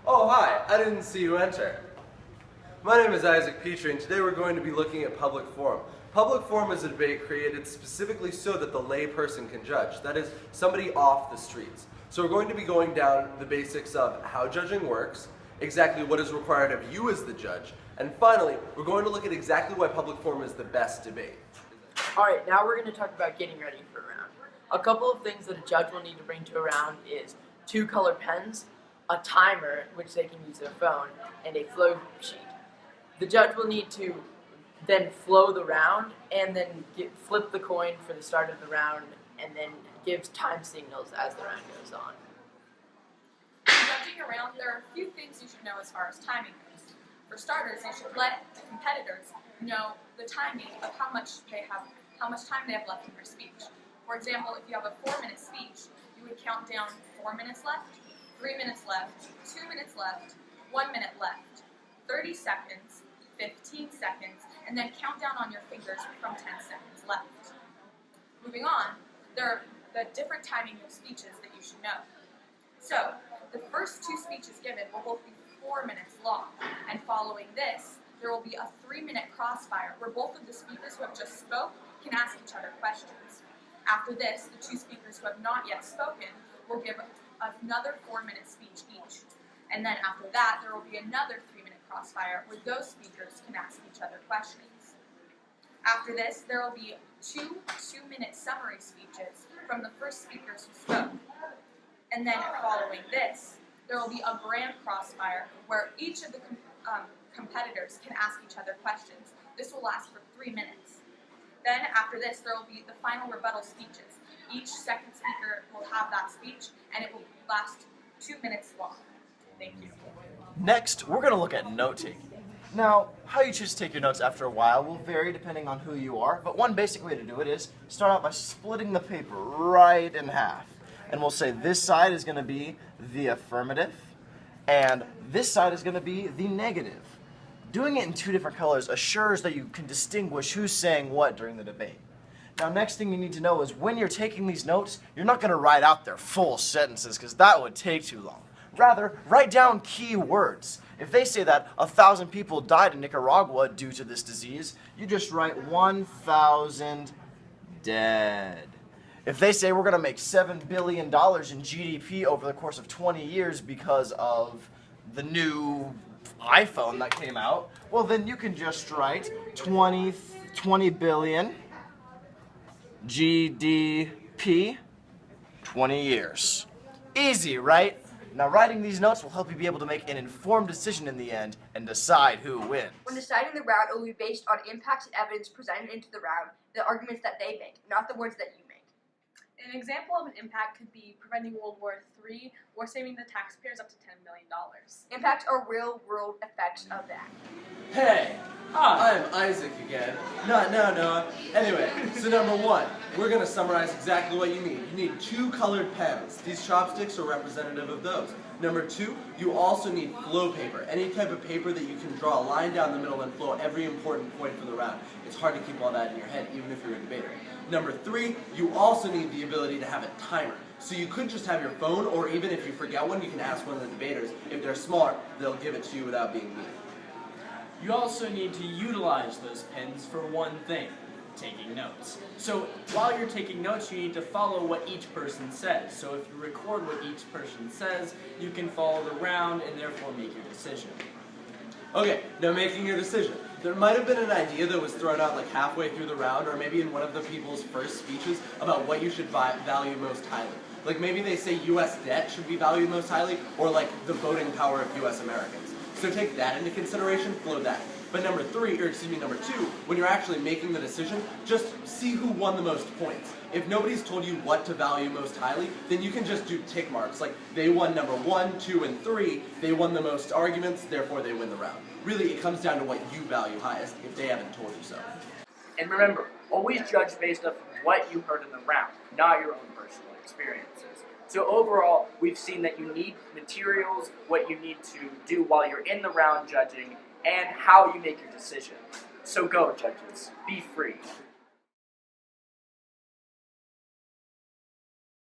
Oh, hi, I didn't see you enter. My name is Isaac Petrie, and today we're going to be looking at public forum. Public forum is a debate created specifically so that the lay person can judge, that is, somebody off the streets. So we're going to be going down the basics of how judging works, exactly what is required of you as the judge, and finally, we're going to look at exactly why public forum is the best debate. Alright, now we're going to talk about getting ready for a round. A couple of things that a judge will need to bring to a round is 2 colored pens, a timer, which they can use their phone, and a flow sheet. The judge will need to then flow the round and then flip the coin for the start of the round and then gives time signals as the round goes on. Judging a round, there are a few things you should know as far as timing goes. For starters, you should let the competitors know the timing of how much time they have left in their speech. For example, if you have a 4-minute speech, you would count down 4 minutes left, 3 minutes left, 2 minutes left, 1 minute left, 30 seconds, 15 seconds, and then count down on your fingers from 10 seconds left. Moving on, there are the different timing of speeches that you should know. So, the first 2 speeches given will both be 4 minutes long, and following this, there will be a 3-minute crossfire where both of the speakers who have just spoke can ask each other questions. After this, the 2 speakers who have not yet spoken will give another 4-minute speech each. And then after that, there will be another 3-minute crossfire where those speakers can ask each other questions. After this, there will be 2 2-minute summary speeches from the first speakers who spoke. And then following this, there will be a grand crossfire where each of the competitors can ask each other questions. This will last for 3 minutes. Then after this, there will be the final rebuttal speeches. Each second speaker will have that speech, and it will last 2 minutes long. Thank you. Next, we're going to look at note-taking. Now, how you choose to take your notes after a while will vary depending on who you are, but one basic way to do it is start out by splitting the paper right in half. And we'll say this side is going to be the affirmative, and this side is going to be the negative. Doing it in 2 different colors assures that you can distinguish who's saying what during the debate. Now, next thing you need to know is when you're taking these notes, you're not going to write out their full sentences because that would take too long. Rather, write down key words. If they say that 1,000 people died in Nicaragua due to this disease, you just write 1,000 dead. If they say we're going to make $7 billion in GDP over the course of 20 years because of the new iPhone that came out, well then you can just write 20 billion GDP 20 years. Easy, right? Now writing these notes will help you be able to make an informed decision in the end and decide who wins. When deciding the round, it will be based on impacts and evidence presented into the round, the arguments that they make, not the words that you make. An example of an impact could be preventing World War III or saving the taxpayers up to $10 million. Impacts are real-world effects of that. Hey, I'm Isaac again. Not now, Noah. Anyway, so number 1, we're going to summarize exactly what you need. You need 2 colored pens. These chopsticks are representative of those. Number 2, you also need flow paper. Any type of paper that you can draw a line down the middle and flow every important point for the round. It's hard to keep all that in your head, even if you're a debater. Number 3, you also need the ability to have a timer. So you could just have your phone, or even if you forget one, you can ask one of the debaters. If they're smart, they'll give it to you without being mean. You also need to utilize those pens for one thing, taking notes. So while you're taking notes, you need to follow what each person says. So if you record what each person says, you can follow the round and therefore make your decision. Okay, now making your decision. There might have been an idea that was thrown out like halfway through the round, or maybe in one of the people's first speeches, about what you should value most highly. Like maybe they say U.S. debt should be valued most highly, or like the voting power of U.S. Americans. So take that into consideration, flow that. But number 2, when you're actually making the decision, just see who won the most points. If nobody's told you what to value most highly, then you can just do tick marks. Like, they won number 1, 2, and 3, they won the most arguments, therefore they win the round. Really, it comes down to what you value highest, if they haven't told you so. And remember, always judge based off of what you heard in the round, not your own personal experiences. So overall, we've seen that you need materials, what you need to do while you're in the round judging, and how you make your decision. So go, judges. Be free.